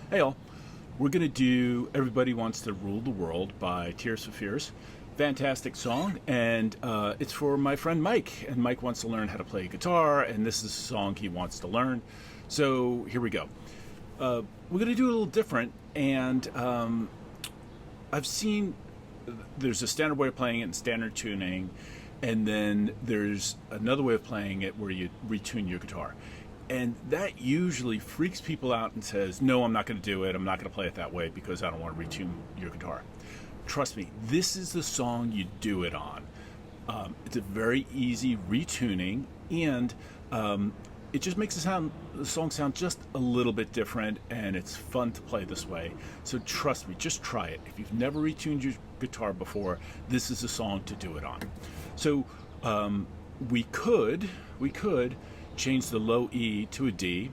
Hey all, we're going to do Everybody Wants to Rule the World by Tears for Fears. Fantastic song, and it's for my friend Mike, and Mike wants to learn how to play guitar, and this is a song he wants to learn. So here we go. We're going to do it a little different, and I've seen there's a standard way of playing it and standard tuning, and then there's another way of playing it where you retune your guitar. And that usually freaks people out and says, no, I'm not going to do it. I'm not going to play it that way because I don't want to retune your guitar. Trust me, this is the song you do it on. It's a very easy retuning, and it just makes the song sound just a little bit different, and it's fun to play this way. So trust me, just try it. If you've never retuned your guitar before, this is a song to do it on. So we could change the low E to a D,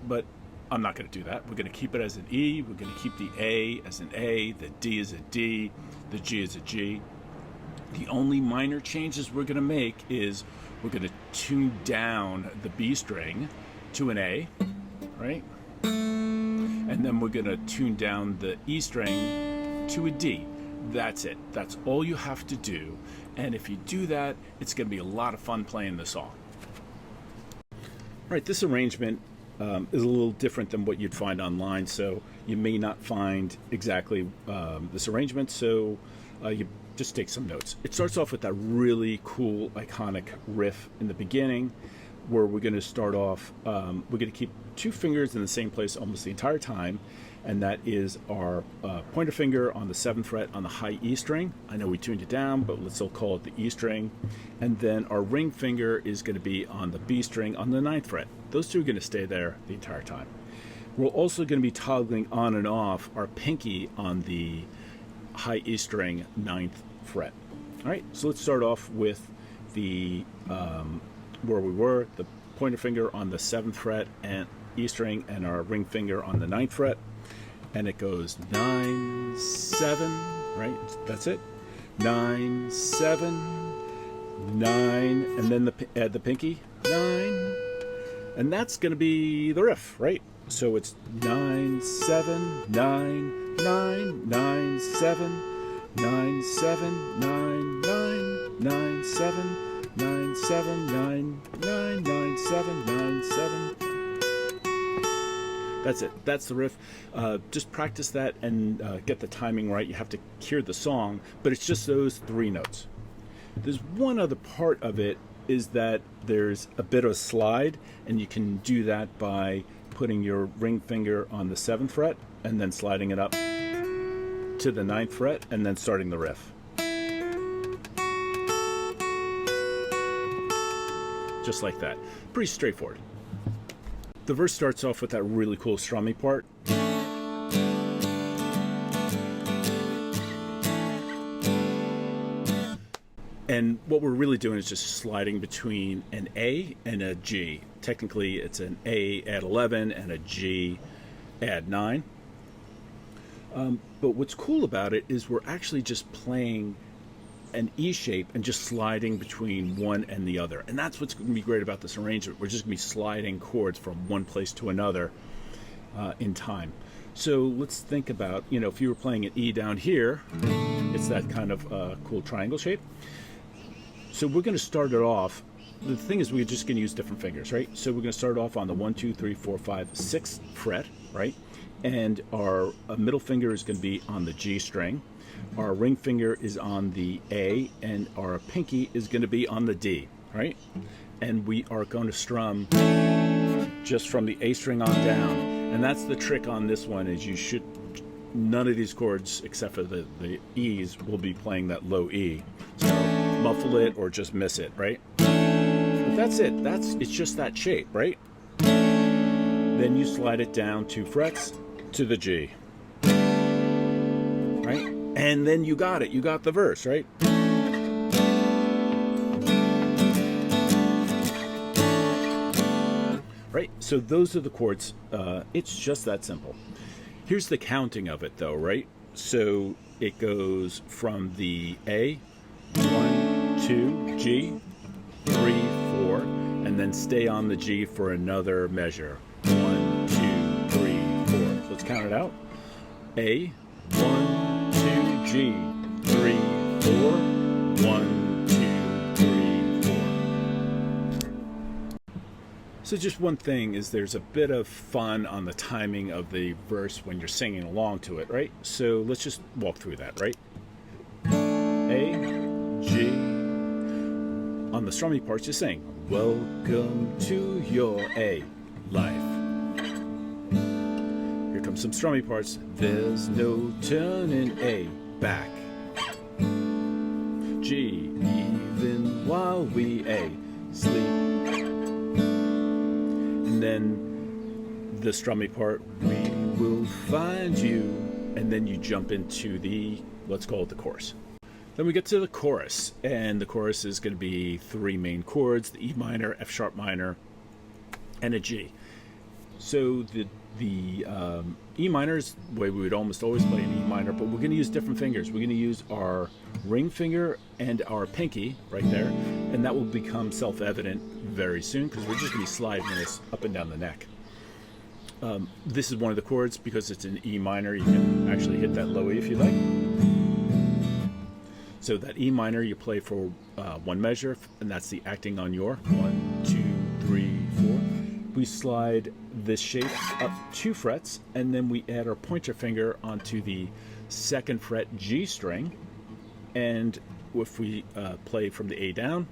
but I'm not going to do that. We're going to keep it as an E. We're going to keep the A as an A, the D as a D, the G as a G. The only minor changes we're going to make is we're going to tune down the B string to an A, right? And then we're going to tune down the E string to a D. That's it. That's all you have to do. And if you do that, it's going to be a lot of fun playing the song. Right, this arrangement is a little different than what you'd find online, so you may not find exactly this arrangement, so you just take some notes. It starts off with that really cool, iconic riff in the beginning, where we're going to start off, we're going to keep two fingers in the same place almost the entire time, and that is our pointer finger on the 7th fret on the high E string. I know we tuned it down, but let's still call it the E string. And then our ring finger is going to be on the B string on the 9th fret. Those two are going to stay there the entire time. We're also going to be toggling on and off our pinky on the high E string 9th fret. All right, so let's start off with the where we were, the pointer finger on the 7th fret and E string, and our ring finger on the 9th fret. And it goes 9, 7, right? That's it. 9, 7, 9, and then add the pinky, 9. And that's going to be the riff, right? So it's 9, 7, 9, 9, 9, 7, 9, 7, 9, 9, 9, 7, 9, 7, 9, 9, 9, 7, 9, 7. That's it. That's the riff. Just practice that and get the timing right. You have to hear the song, but it's just those three notes. There's one other part of it, is that there's a bit of a slide, and you can do that by putting your ring finger on the 7th fret and then sliding it up to the 9th fret and then starting the riff. Just like that. Pretty straightforward. The verse starts off with that really cool strumming part. And what we're really doing is just sliding between an A and a G. Technically, it's an A add 11 and a G add 9. But what's cool about it is we're actually just playing an E shape and just sliding between one and the other. And that's what's going to be great about this arrangement. We're just going to be sliding chords from one place to another in time. So let's think about, if you were playing an E down here, it's that kind of cool triangle shape. So we're going to start it off. The thing is, we're just going to use different fingers, right? So we're going to start off on the 1, 2, 3, 4, 5, 6th fret, right? And our middle finger is going to be on the G string. Our ring finger is on the A, and our pinky is going to be on the D, right? And we are going to strum just from the A string on down. And that's the trick on this one, is none of these chords, except for the E's, will be playing that low E. So muffle it or just miss it, right? But that's it. It's just that shape, right? Then you slide it down 2 frets to the G, right? And then you got it. You got the verse, right? Right? So those are the chords. It's just that simple. Here's the counting of it, though, right? So it goes from the A, 1, 2, G, 3, 4, and then stay on the G for another measure. 1, 2, 3, 4. So let's count it out. A, 1, 2, G, 3, 4, 1, 2, 3, 4. So just one thing is there's a bit of fun on the timing of the verse when you're singing along to it, right? So let's just walk through that, right? A, G. On the strumming parts, you sing, welcome to your A life. Here comes some strumming parts. There's no turning A back. G, even while we A sleep. And then the strumming part, we will find you. And then you jump into the, let's call it the chorus. Then we get to the chorus, and the chorus is going to be 3 main chords, the E minor, F sharp minor, and a G. So the E minor is the way we would almost always play an E minor, but we're going to use different fingers. We're going to use our ring finger and our pinky right there, and that will become self-evident very soon because we're just going to be sliding this up and down the neck. This is one of the chords because it's an E minor. You can actually hit that low E if you like. So that E minor you play for 1 measure, and that's the acting on your 1, 2, 3, 4. We slide this shape up 2 frets, and then we add our pointer finger onto the 2nd fret G string. And if we play from the A down,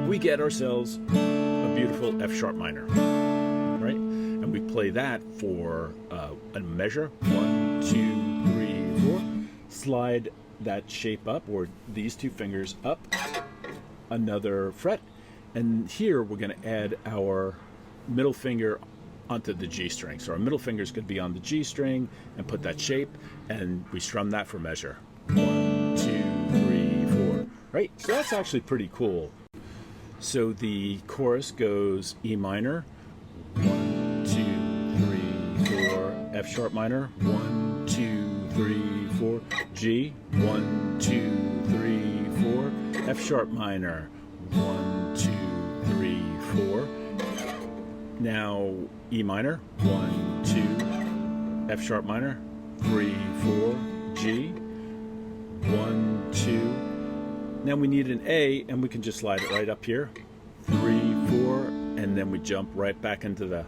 we get ourselves a beautiful F sharp minor, right? And we play that for a measure 1, 2, 3, 4. Slide that shape up, or these 2 fingers up another fret, and here we're going to add our middle finger onto the G string. So our middle finger is going to be on the G string and put that shape, and we strum that for measure 1, 2, 3, 4. Right? So that's actually pretty cool. So the chorus goes E minor, 1, 2, 3, 4, F sharp minor, 1, 2, 3, 4, G, 1, 2, 3, 4, F sharp minor, 1, 2, 3, 4. Now E minor, 1, 2, F sharp minor, 3, 4, G, 1, 2. Now we need an A, and we can just slide it right up here, 3, 4, and then we jump right back into the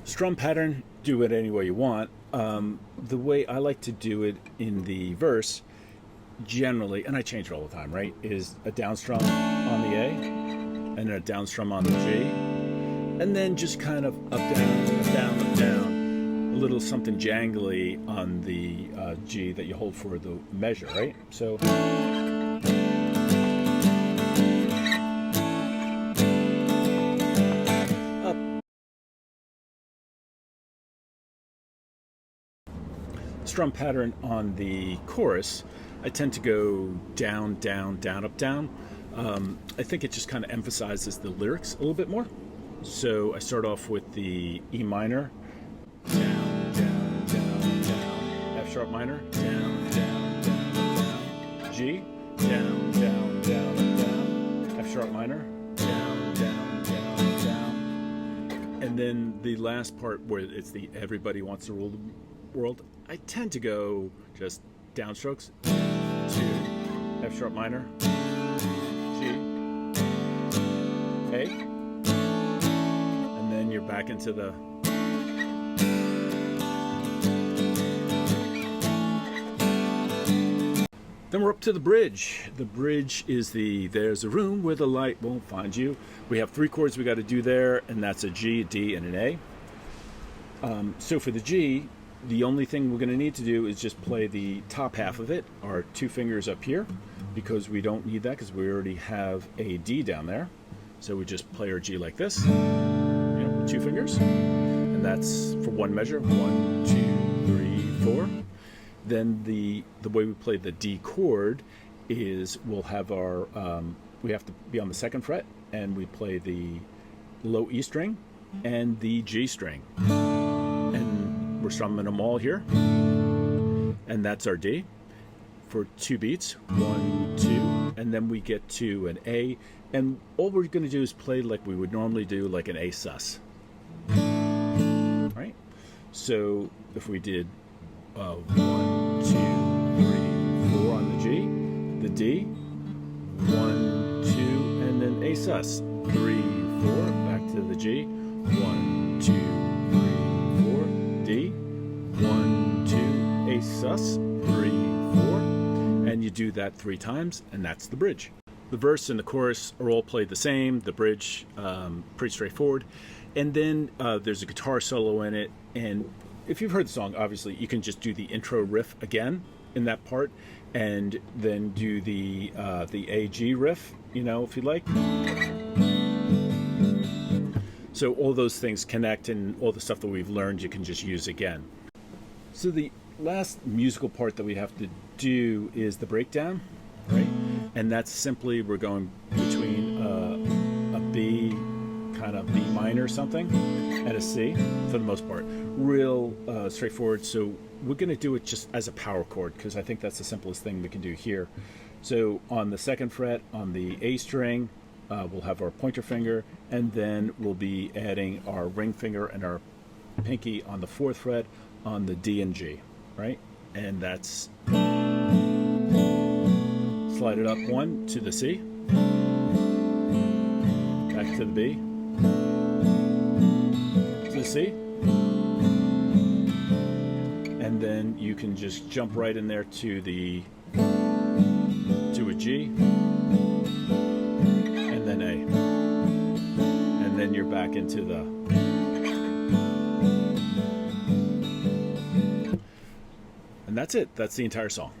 strum pattern. Do it any way you want. The way I like to do it in the verse, generally, and I change it all the time, right, is a down strum on the A, and a down strum on the G, and then just kind of up, down, up, down, up, down, a little something jangly on the G that you hold for the measure, right? So strum pattern on the chorus, I tend to go down, down, down, up, down. I think it just kind of emphasizes the lyrics a little bit more. So I start off with the E minor, down, down, down, down, F sharp minor, down, down, down, down, G, down, down, down, down, F sharp minor, down, down, down, down. And then the last part where it's the everybody wants to rule the world, I tend to go just downstrokes to F sharp minor, G, A, and then you're back into the Then we're up to the bridge. The bridge is the there's a room where the light won't find you. We have 3 chords we got to do there, and that's a G, a D, and an A. So for the G, the only thing we're going to need to do is just play the top half of it, our 2 fingers up here, because we don't need that because we already have a D down there. So we just play our G like this, with 2 fingers, and that's for 1 measure, 1, 2, 3, 4. Then the way we play the D chord is we'll have our, we have to be on the 2nd fret, and we play the low E string and the G string. And we're strumming them all here. And that's our D. for 2 beats, 1, 2, and then we get to an A, and all we're going to do is play like we would normally do, like an A sus. All right. So if we did 1, 2, 3, 4 on the G, the D, 1, 2, and then A sus, 3, 4, back to the G, 1, 2, 3, 4, D, 1, 2, A sus, 3, 4, and you do that 3 times, and that's the bridge. The verse and the chorus are all played the same. The bridge, pretty straightforward. And then there's a guitar solo in it. And if you've heard the song, obviously, you can just do the intro riff again in that part, and then do the A-G riff, you know, if you like. So all those things connect, and all the stuff that we've learned you can just use again. So the last musical part that we have to do is the breakdown, right? And that's simply, we're going between a B, kind of B minor something, and a C for the most part. Real straightforward. So we're going to do it just as a power chord, because I think that's the simplest thing we can do here. So on the 2nd fret, on the A string, we'll have our pointer finger, and then we'll be adding our ring finger and our pinky on the 4th fret on the D and G, right? And that's, slide it up 1 to the C, back to the B, to the C, and then you can just jump right in there to the, to a G, and then A, and then you're back into the, and that's it. That's the entire song.